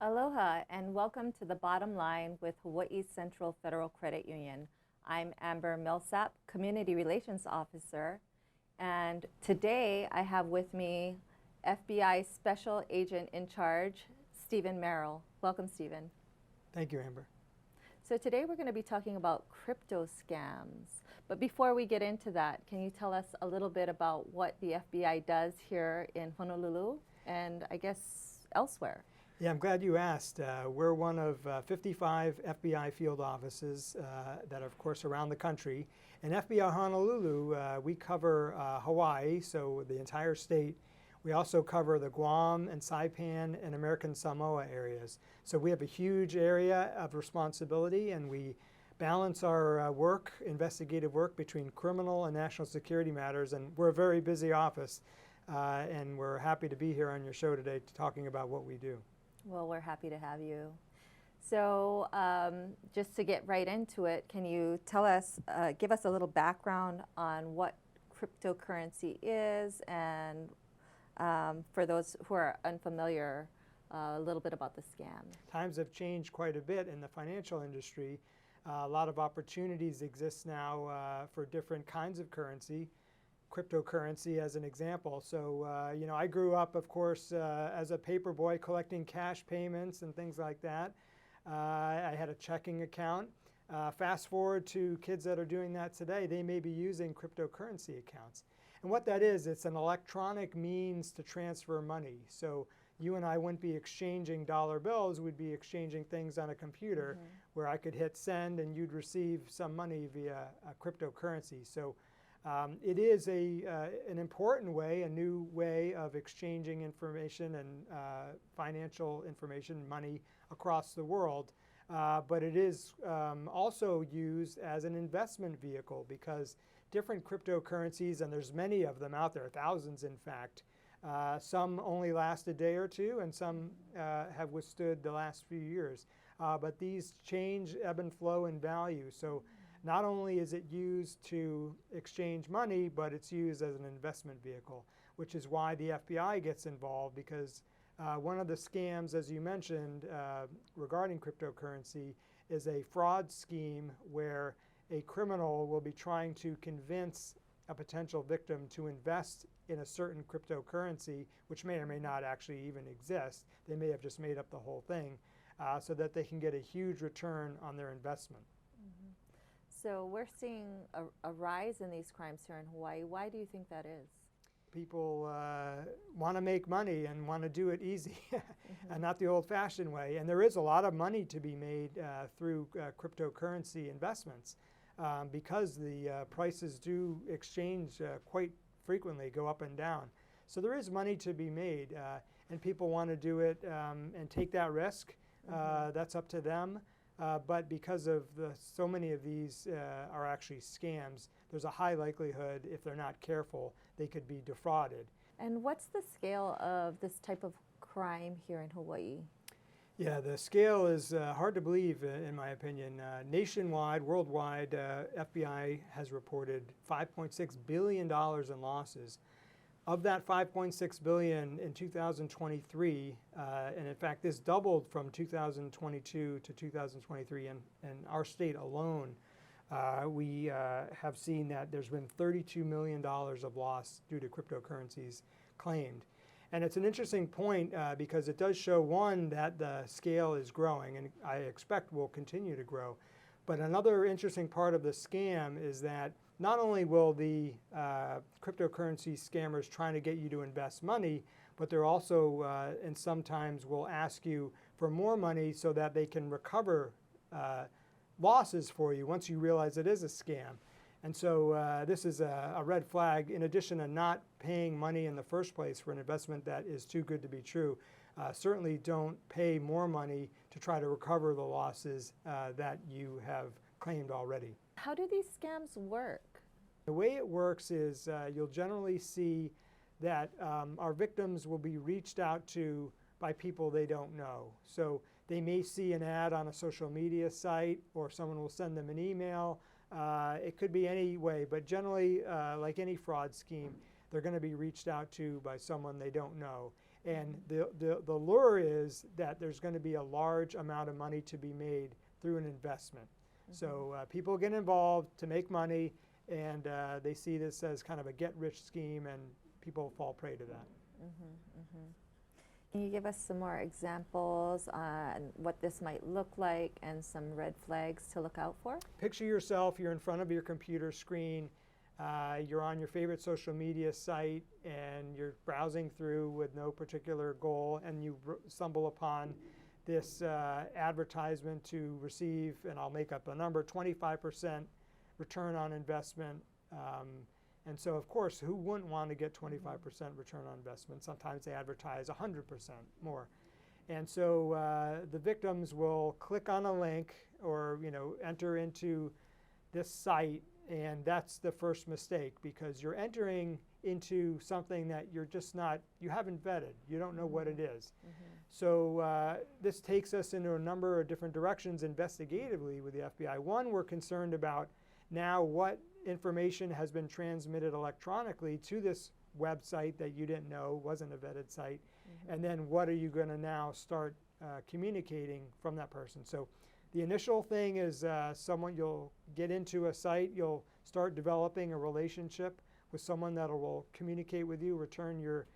Aloha and welcome to the Bottom Line with Hawaii Central Federal Credit Union. I'm Amber Millsap, Community Relations Officer, and today I have with me FBI Special Agent in Charge, Steven Merrill. Welcome, Steven. Thank you, Amber. So today we're going to be talking about crypto scams. But before we get into that, can you tell us a little bit about what the FBI does here in Honolulu and I guess elsewhere? Yeah, I'm glad you asked. We're one of 55 FBI field offices that are, of course, around the country. In FBI Honolulu, we cover Hawaii, so the entire state. We also cover the Guam and Saipan and American Samoa areas. So we have a huge area of responsibility, and we balance our work, investigative work, between criminal and national security matters. And we're a very busy office, and we're happy to be here on your show today talking about what we do. Well, we're happy to have you. So just to get right into it, can you tell us, give us a little background on what cryptocurrency is, and for those who are unfamiliar, a little bit about the scam. Times have changed quite a bit in the financial industry. A lot of opportunities exist now for different kinds of currency. Cryptocurrency as an example. So, I grew up, of course, as a paper boy collecting cash payments and things like that. I had a checking account. Fast forward to kids that are doing that today, they may be using cryptocurrency accounts. And what that is, it's an electronic means to transfer money. So you and I wouldn't be exchanging dollar bills, we'd be exchanging things on a computer where I could hit send and you'd receive some money via a cryptocurrency. So it is an important way, a new way of exchanging information and financial information, money across the world. But it is also used as an investment vehicle because different cryptocurrencies, and there's many of them out there, thousands in fact, some only last a day or two and some have withstood the last few years. But these change, ebb and flow in value. So not only is it used to exchange money, but it's used as an investment vehicle, which is why the FBI gets involved, because one of the scams, as you mentioned, regarding cryptocurrency is a fraud scheme where a criminal will be trying to convince a potential victim to invest in a certain cryptocurrency, which may or may not actually even exist. They may have just made up the whole thing so that they can get a huge return on their investment. So we're seeing a rise in these crimes here in Hawaii. Why do you think that is? People want to make money and want to do it easy and not the old-fashioned way. And there is a lot of money to be made through cryptocurrency investments because the prices do exchange quite frequently, go up and down. So there is money to be made, and people want to do it and take that risk. That's up to them. But because of so many of these are actually scams, there's a high likelihood, if they're not careful, they could be defrauded. And what's the scale of this type of crime here in Hawaii? Yeah, the scale is hard to believe, in my opinion. Nationwide, worldwide, FBI has reported $5.6 billion in losses. Of that $5.6 billion in 2023, and in fact this doubled from 2022 to 2023, and in our state alone, we have seen that there's been $32 million of loss due to cryptocurrencies claimed. And it's an interesting point because it does show, one, that the scale is growing, and I expect will continue to grow. But another interesting part of the scam is that not only will the cryptocurrency scammers trying to get you to invest money, but they're also, and sometimes will ask you for more money so that they can recover losses for you once you realize it is a scam. And so this is a red flag. In addition to not paying money in the first place for an investment that is too good to be true, certainly don't pay more money to try to recover the losses that you have claimed already. How do these scams work? The way it works is you'll generally see that our victims will be reached out to by people they don't know. So they may see an ad on a social media site, or someone will send them an email. It could be any way, but generally, like any fraud scheme, they're going to be reached out to by someone they don't know. And the lure is that there's going to be a large amount of money to be made through an investment. So people get involved to make money, and they see this as kind of a get-rich scheme, and people fall prey to that. Can you give us some more examples on what this might look like and some red flags to look out for? Picture yourself, you're in front of your computer screen, you're on your favorite social media site, and you're browsing through with no particular goal, and you stumble upon this advertisement to receive, and I'll make up a number, 25% return on investment. And so, of course, who wouldn't want to get 25% return on investment? Sometimes they advertise 100% more. And so the victims will click on a link or enter into this site, and that's the first mistake, because you're entering into something that you haven't vetted. You don't know what it is. So this takes us into a number of different directions investigatively with the FBI. One, we're concerned about now what information has been transmitted electronically to this website that you didn't know wasn't a vetted site, and then what are you going to now start communicating from that person. So the initial thing is you'll get into a site, you'll start developing a relationship with someone that will communicate with you, return your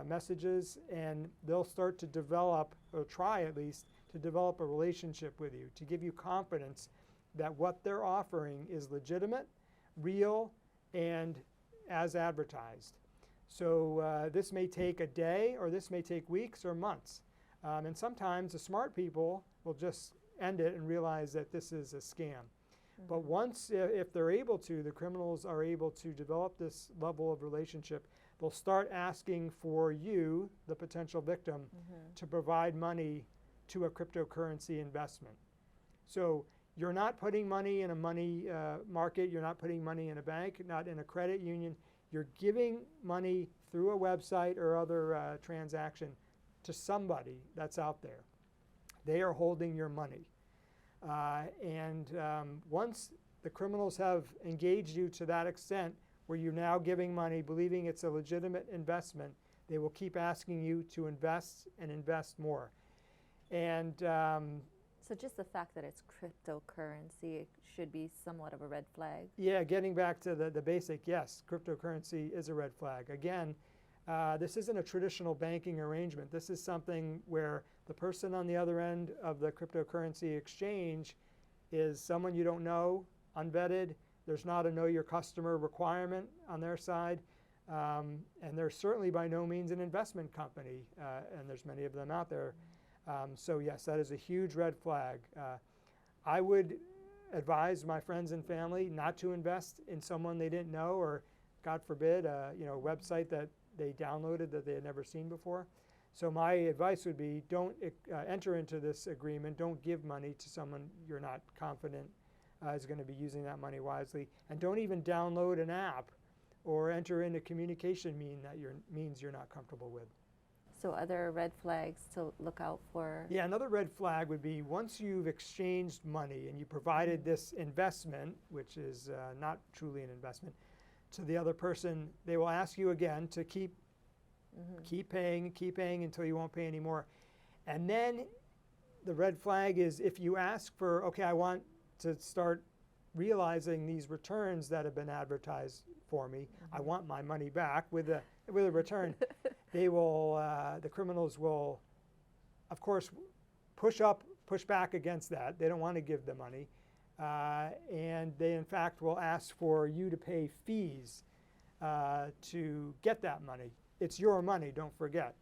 messages, and they'll start to develop, or try at least, to develop a relationship with you, to give you confidence that what they're offering is legitimate, real, and as advertised. So this may take a day, or this may take weeks or months. And sometimes the smart people will just end it and realize that this is a scam. But once, if they're able to, the criminals are able to develop this level of relationship, they'll start asking for you, the potential victim, to provide money to a cryptocurrency investment. So you're not putting money in a money market, you're not putting money in a bank, not in a credit union. You're giving money through a website or other transaction to somebody that's out there. They are holding your money. Once the criminals have engaged you to that extent where you're now giving money, believing it's a legitimate investment, they will keep asking you to invest and invest more. And so just the fact that it's cryptocurrency should be somewhat of a red flag? Yeah, getting back to the basic, yes, cryptocurrency is a red flag. Again, this isn't a traditional banking arrangement. This is something where the person on the other end of the cryptocurrency exchange is someone you don't know, unvetted. There's not a know your customer requirement on their side. And they're certainly by no means an investment company, and there's many of them out there. So yes, that is a huge red flag. I would advise my friends and family not to invest in someone they didn't know, or God forbid, a website that they downloaded that they had never seen before. So my advice would be, don't enter into this agreement. Don't give money to someone you're not confident is going to be using that money wisely. And don't even download an app or enter into communication means you're not comfortable with. So other red flags to look out for? Yeah, another red flag would be once you've exchanged money and you provided this investment, which is not truly an investment, to the other person, they will ask you again to keep paying until you won't pay anymore. And then the red flag is if you ask for, okay, I want to start realizing these returns that have been advertised for me. I want my money back with a return. They will, the criminals will, of course, push back against that. They don't want to give the money. And they, in fact, will ask for you to pay fees to get that money. It's your money, don't forget.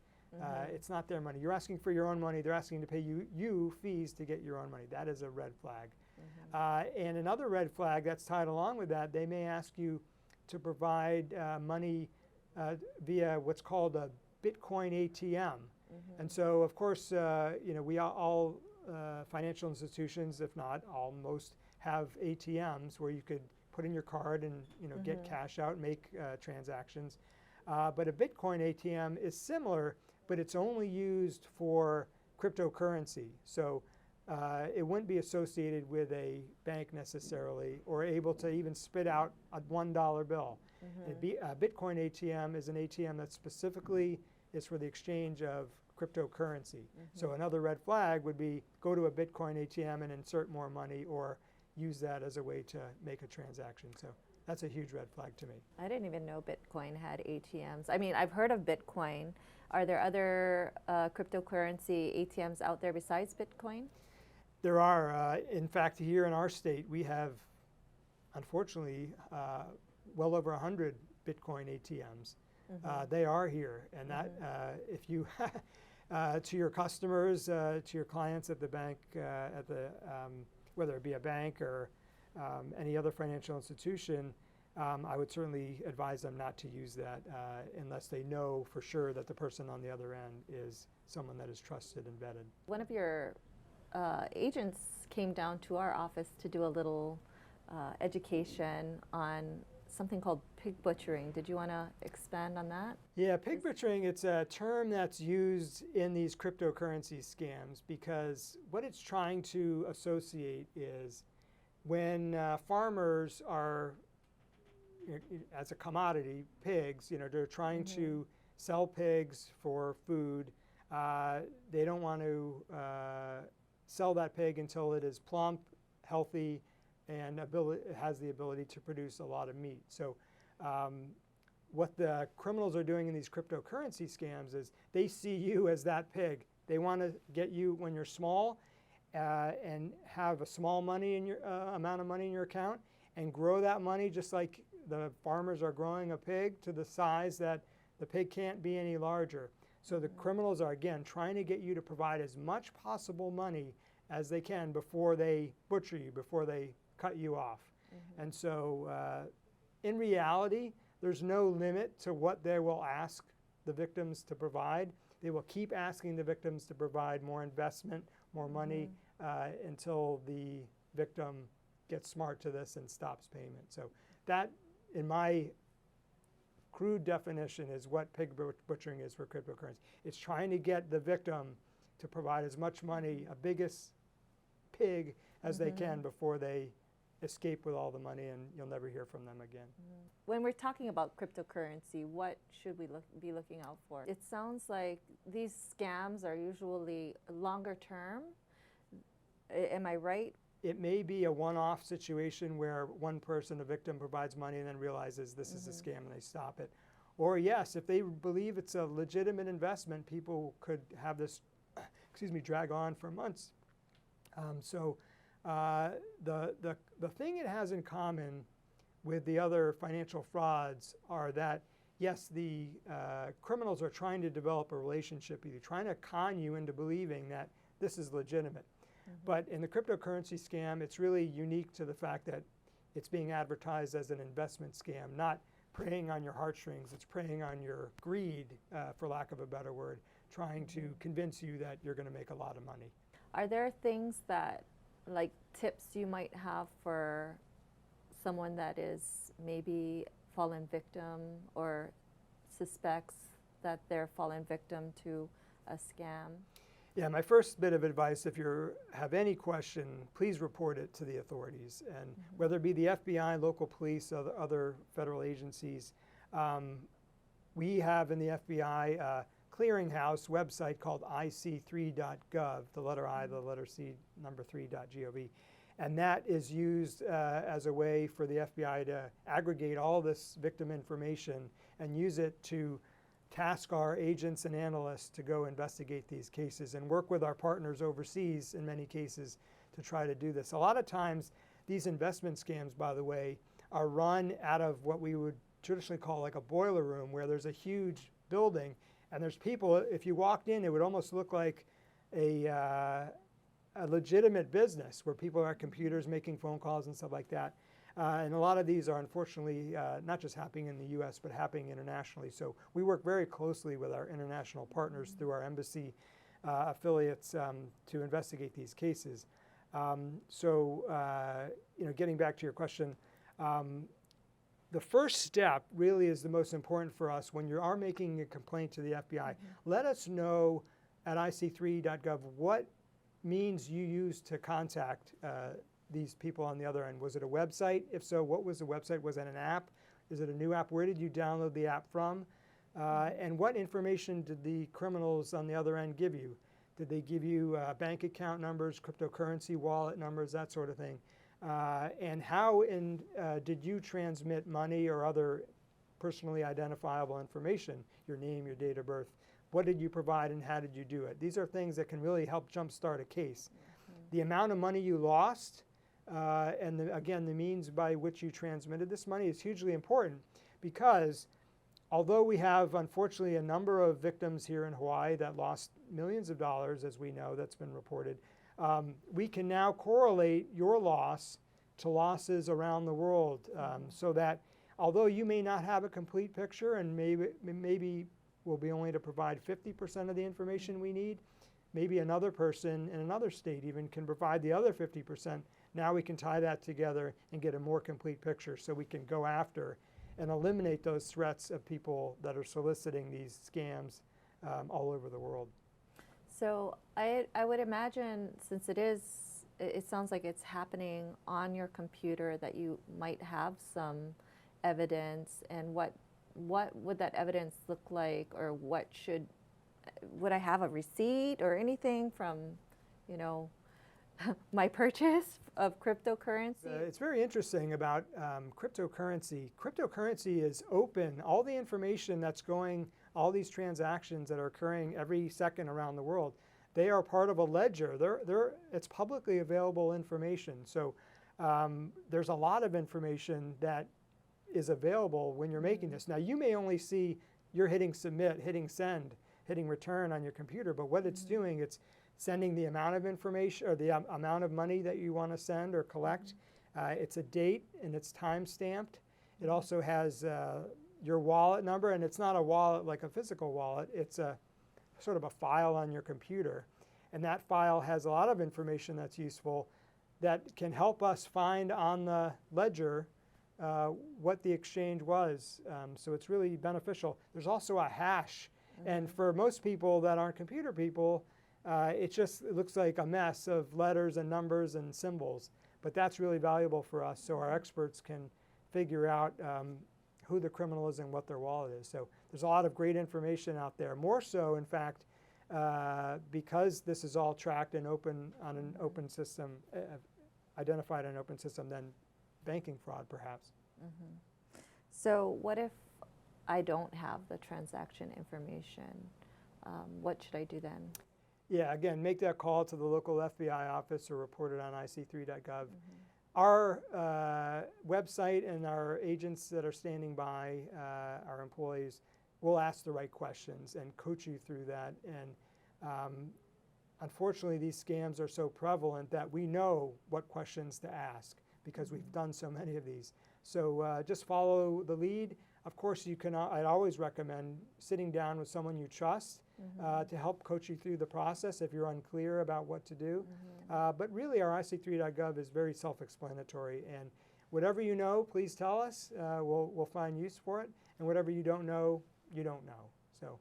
It's not their money. You're asking for your own money. They're asking to pay you fees to get your own money. That is a red flag. And another red flag that's tied along with that, they may ask you to provide money via what's called a Bitcoin ATM. And so, of course, we all financial institutions, if not all, most have ATMs where you could put in your card and get cash out and make transactions. But a Bitcoin ATM is similar, but it's only used for cryptocurrency. So it wouldn't be associated with a bank necessarily, or able to even spit out a $1 bill. A Bitcoin ATM is an ATM that's specifically is for the exchange of cryptocurrency. So another red flag would be go to a Bitcoin ATM and insert more money or use that as a way to make a transaction. So that's a huge red flag to me. I didn't even know Bitcoin had ATMs. I mean, I've heard of Bitcoin. Are there other cryptocurrency ATMs out there besides Bitcoin? There are. In fact, here in our state, we have, unfortunately, well over 100 Bitcoin ATMs. They are here, and that if you to your customers, to your clients at the bank, whether it be a bank or any other financial institution, I would certainly advise them not to use that unless they know for sure that the person on the other end is someone that is trusted and vetted. One of your agents came down to our office to do a little education on something called pig butchering. Did you want to expand on that? Yeah, pig butchering, it's a term that's used in these cryptocurrency scams because what it's trying to associate is when farmers are, as a commodity, pigs, they're trying to sell pigs for food. They don't want to sell that pig until it is plump, healthy, and has the ability to produce a lot of meat. So what the criminals are doing in these cryptocurrency scams is they see you as that pig. They want to get you when you're small and have a small money in your amount of money in your account and grow that money just like the farmers are growing a pig to the size that the pig can't be any larger. So the criminals are, again, trying to get you to provide as much possible money as they can before they butcher you, before they cut you off. And so in reality, there's no limit to what they will ask the victims to provide. They will keep asking the victims to provide more investment, more money until the victim gets smart to this and stops payment. So that, in my crude definition, is what pig butchering is for cryptocurrency. It's trying to get the victim to provide as much money, a biggest pig as they can before they escape with all the money, and you'll never hear from them again. When we're talking about cryptocurrency, what should we be looking out for? It sounds like these scams are usually longer term. Am I right? It may be a one-off situation where one person, a victim, provides money and then realizes this is a scam and they stop it. Or yes, if they believe it's a legitimate investment, people could have this, drag on for months. The thing it has in common with the other financial frauds are that, yes, the criminals are trying to develop a relationship with you, trying to con you into believing that this is legitimate. But in the cryptocurrency scam, it's really unique to the fact that it's being advertised as an investment scam, not preying on your heartstrings. It's preying on your greed, for lack of a better word, trying to convince you that you're going to make a lot of money. Are there things that, like tips you might have for someone that is maybe fallen victim or suspects that they're fallen victim to a scam? Yeah, my first bit of advice, if you have any question, please report it to the authorities. And whether it be the FBI, local police, other federal agencies, we have in the FBI a clearinghouse website called ic3.gov, the letter I, the letter C, number 3.gov. And that is used as a way for the FBI to aggregate all this victim information and use it to task our agents and analysts to go investigate these cases and work with our partners overseas in many cases to try to do this. A lot of times these investment scams, by the way, are run out of what we would traditionally call like a boiler room, where there's a huge building and there's people. If you walked in, it would almost look like a legitimate business where people are at computers making phone calls and stuff like that. And a lot of these are unfortunately not just happening in the U.S., but happening internationally. So we work very closely with our international partners through our embassy affiliates to investigate these cases. Getting back to your question, the first step really is the most important for us when you are making a complaint to the FBI. Let us know at ic3.gov what means you used to contact these people on the other end. Was it a website? If so, what was the website? Was it an app? Is it a new app? Where did you download the app from? And what information did the criminals on the other end give you? Did they give you bank account numbers, cryptocurrency wallet numbers, that sort of thing? And how did you transmit money or other personally identifiable information, your name, your date of birth? What did you provide and how did you do it? These are things that can really help jumpstart a case. The amount of money you lost and again, the means by which you transmitted this money is hugely important, because although we have, unfortunately, a number of victims here in Hawaii that lost millions of dollars, as we know, that's been reported, we can now correlate your loss to losses around the world, so that although you may not have a complete picture and maybe we'll be only to provide 50% of the information we need, maybe another person in another state even can provide the other 50%. Now we can tie that together and get a more complete picture, so we can go after and eliminate those threats of people that are soliciting these scams all over the world. So I would imagine, since it sounds like it's happening on your computer, that you might have some evidence. And what would that evidence look like, or would I have a receipt or anything from, my purchase of cryptocurrency? It's very interesting about cryptocurrency. Cryptocurrency is open. All the information that's going, all these transactions that are occurring every second around the world, they are part of a ledger. It's publicly available information. So there's a lot of information that is available when you're making this. Now, you may only see you're hitting submit, hitting send, hitting return on your computer, but what it's doing, it's sending the amount of information or the amount of money that you want to send or collect. It's a date and it's time stamped. It also has your wallet number, and it's not a wallet like a physical wallet. It's a sort of a file on your computer, and that file has a lot of information that's useful that can help us find on the ledger what the exchange was. So it's really beneficial. There's also a hash, and for most people that aren't computer people, it looks like a mess of letters and numbers and symbols, but that's really valuable for us, so our experts can figure out who the criminal is and what their wallet is. So there's a lot of great information out there, more so, in fact, because this is all tracked and open on an open system, identified in an open system, than banking fraud, perhaps. So what if I don't have the transaction information? What should I do then? Yeah, again, make that call to the local FBI office or report it on ic3.gov. Our website and our agents that are standing by, our employees, will ask the right questions and coach you through that. And unfortunately, these scams are so prevalent that we know what questions to ask because we've done so many of these. So just follow the lead. Of course, I'd always recommend sitting down with someone you trust to help coach you through the process if you're unclear about what to do. But really, our ic3.gov is very self-explanatory, and whatever you know, please tell us. We'll find use for it, and whatever you don't know, you don't know. So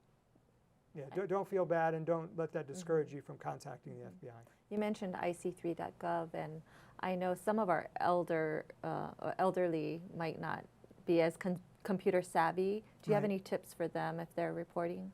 yeah, don't feel bad, and don't let that discourage you from contacting the FBI. You mentioned ic3.gov, and I know some of our elderly might not be as computer savvy. Do you have any tips for them if they're reporting?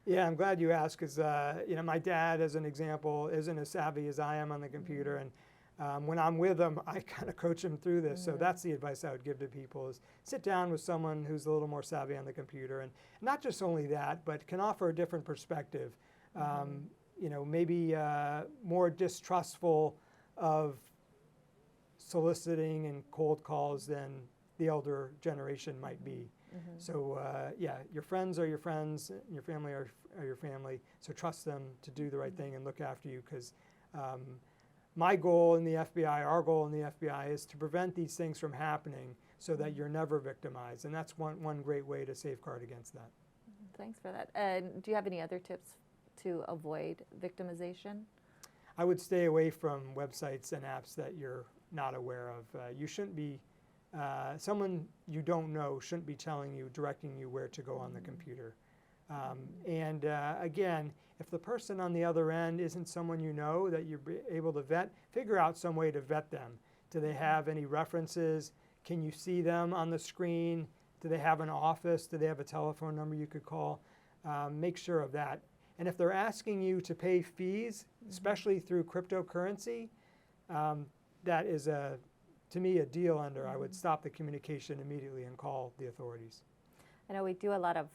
Yeah, I'm glad you asked, because my dad, as an example, isn't as savvy as I am on the computer, and when I'm with him, I kind of coach him through this. So that's the advice I would give to people: is sit down with someone who's a little more savvy on the computer, and not just only that, but can offer a different perspective. Maybe more distrustful of soliciting and cold calls than the elder generation might be. So yeah, your friends are your friends, your family are your family, so trust them to do the right thing and look after you, because my goal in the FBI, our goal in the FBI, is to prevent these things from happening so that you're never victimized, and that's one great way to safeguard against that. Thanks for that. And do you have any other tips to avoid victimization? I would stay away from websites and apps that you're not aware of. You shouldn't be someone you don't know shouldn't be directing you where to go on the computer. And again, if the person on the other end isn't someone you know that you're able to vet, figure out some way to vet them. Do they have any references? Can you see them on the screen? Do they have an office? Do they have a telephone number you could call? Make sure of that. And if they're asking you to pay fees, especially through cryptocurrency, that is, to me, a deal ender. I would stop the communication immediately and call the authorities. I know we do a lot of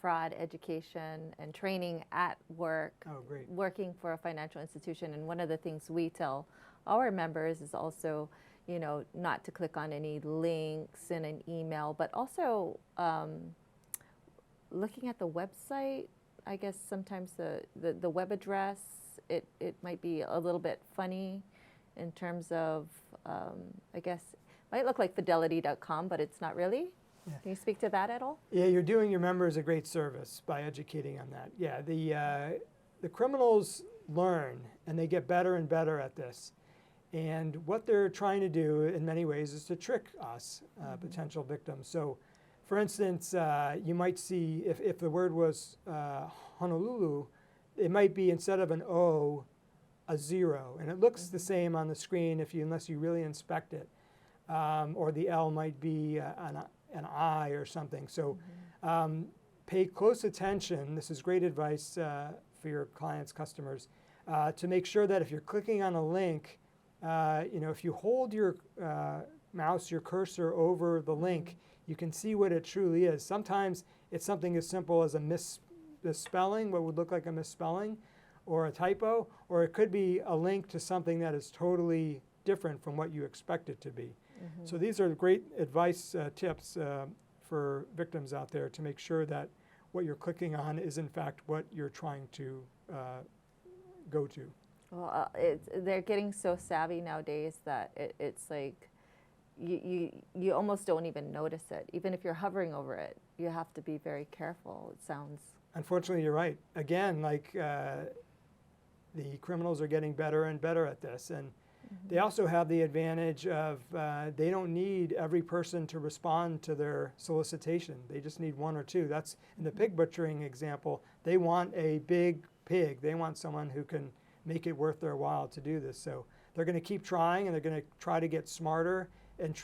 fraud education and training at work, Oh, great. working for a financial institution. And one of the things we tell our members is also, you know, not to click on any links in an email, but also looking at the website. I guess sometimes the web address, it might be a little bit funny in terms of, I guess, might look like fidelity.com, but it's not really. Yeah. Can you speak to that at all? Yeah, you're doing your members a great service by educating on that. Yeah, the criminals learn and they get better and better at this. And what they're trying to do in many ways is to trick us, potential victims. So, for instance, you might see if the word was Honolulu, it might be instead of an O, a 0. And it looks the same on the screen unless you really inspect it. Or the L might be an I or something. So pay close attention. This is great advice for your clients, customers, to make sure that if you're clicking on a link, you know, if you hold your mouse, your cursor over the link, you can see what it truly is. Sometimes it's something as simple as a misspelling, what would look like a misspelling, or a typo, or it could be a link to something that is totally different from what you expect it to be. So these are great advice tips for victims out there to make sure that what you're clicking on is in fact what you're trying to go to. Well, they're getting so savvy nowadays that it's like you almost don't even notice it. Even if you're hovering over it, you have to be very careful, it sounds. Unfortunately, you're right. Again, like the criminals are getting better and better at this. And they also have the advantage of they don't need every person to respond to their solicitation. They just need 1 or 2. That's in the pig butchering example. They want a big pig. They want someone who can make it worth their while to do this. So they're going to keep trying, and they're going to try to get smarter and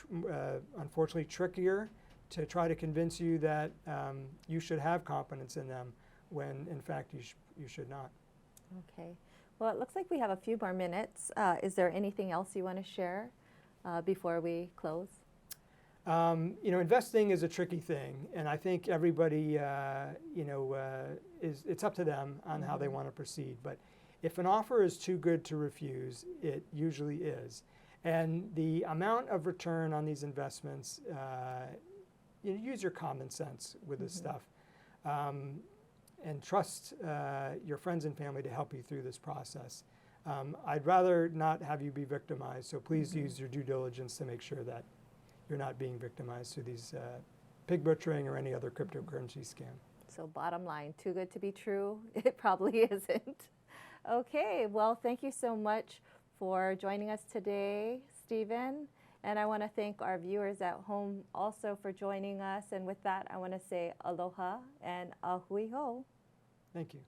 unfortunately trickier to try to convince you that you should have confidence in them when in fact you should not. Okay. Well, it looks like we have a few more minutes. Is there anything else you want to share before we close? You know, investing is a tricky thing, and I think everybody, you know, it's up to them on how they want to proceed. But if an offer is too good to refuse, it usually is. And the amount of return on these investments, you use your common sense with this stuff. And trust your friends and family to help you through this process. I'd rather not have you be victimized, so please use your due diligence to make sure that you're not being victimized through these pig butchering or any other cryptocurrency scam. So bottom line, too good to be true? It probably isn't. Okay, well, thank you so much for joining us today, Steven. And I want to thank our viewers at home also for joining us. And with that, I want to say aloha and ahui ho. Thank you.